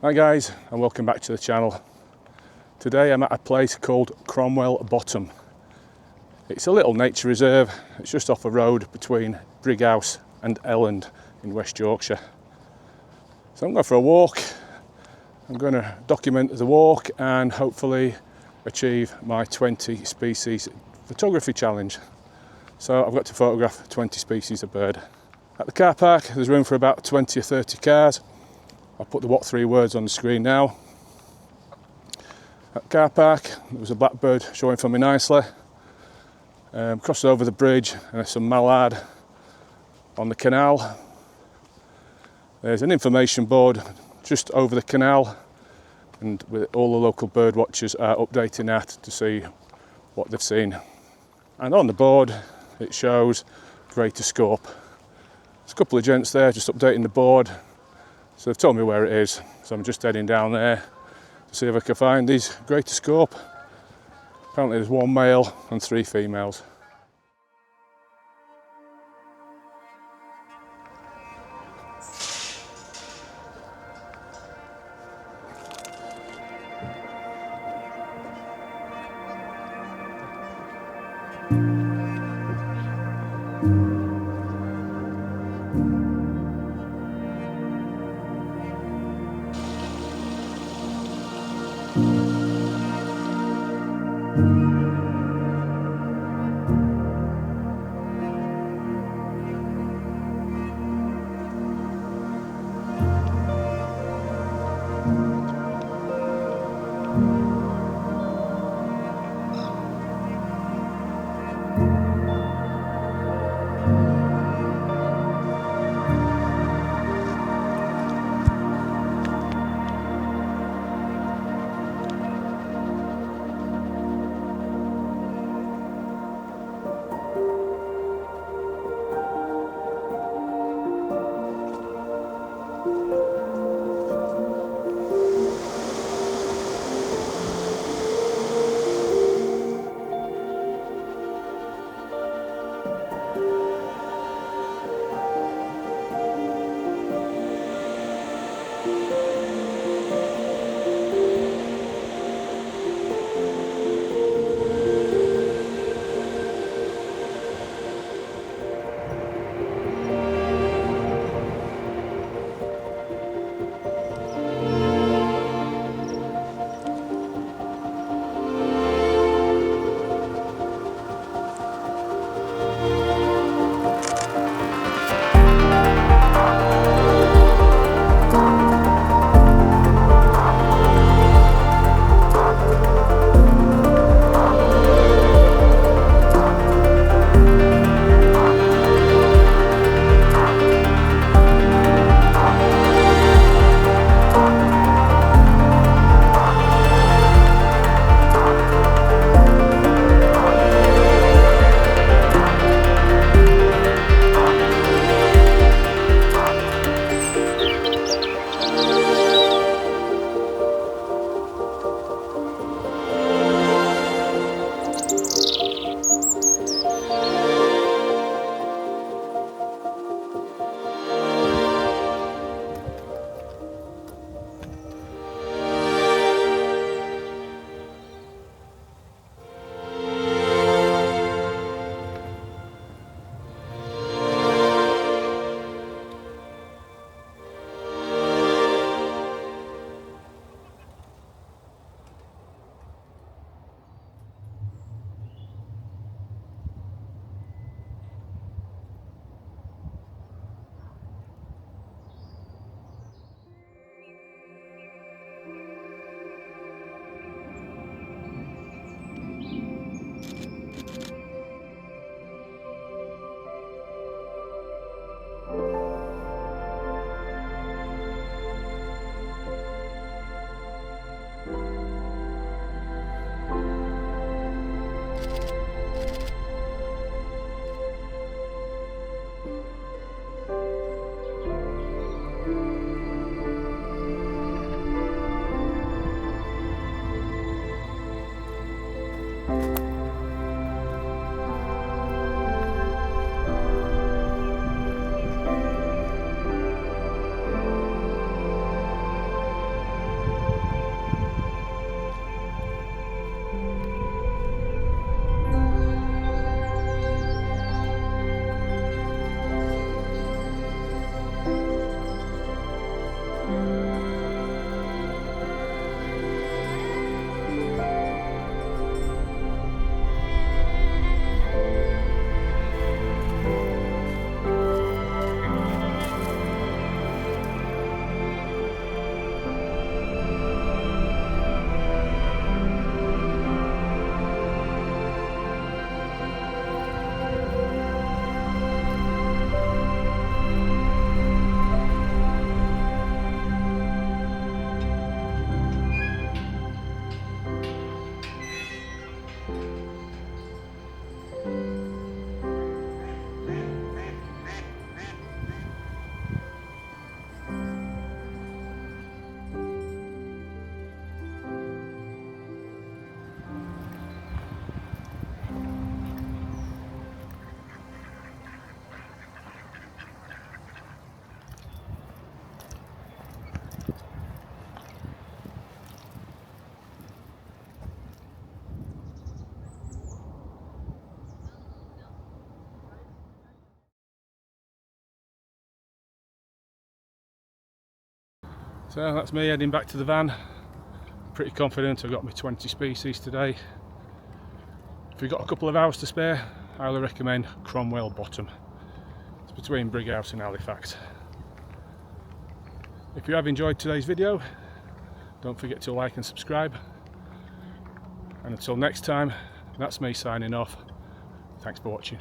Hi guys, and welcome back to the channel. Today I'm at a place called Cromwell Bottom. It's a little nature reserve. It's just off a road between Brighouse and Elland in West Yorkshire. So I'm going for a walk. I'm going to document the walk and hopefully achieve my 20 species photography challenge. So I've got to photograph 20 species of bird. At the car park there's room for about 20 or 30 cars. I'll put the what three words on the screen now. At the car park there was a blackbird showing for me nicely. Crossed over the bridge and there's some mallard on the canal. There's an information board just over the canal, and with all the local bird watchers are updating that to see what they've seen. And on the board it shows greater scope. There's a couple of gents there just updating the board. So they've told me where it is, so I'm just heading down there to see if I can find these greater scope. Apparently there's one male and 3 females. So that's me heading back to the van. Pretty confident I've got my 20 species today. If you've got a couple of hours to spare, I highly recommend Cromwell Bottom. It's between Brighouse and Halifax. If you have enjoyed today's video, don't forget to like and subscribe. And until next time, that's me signing off. Thanks for watching.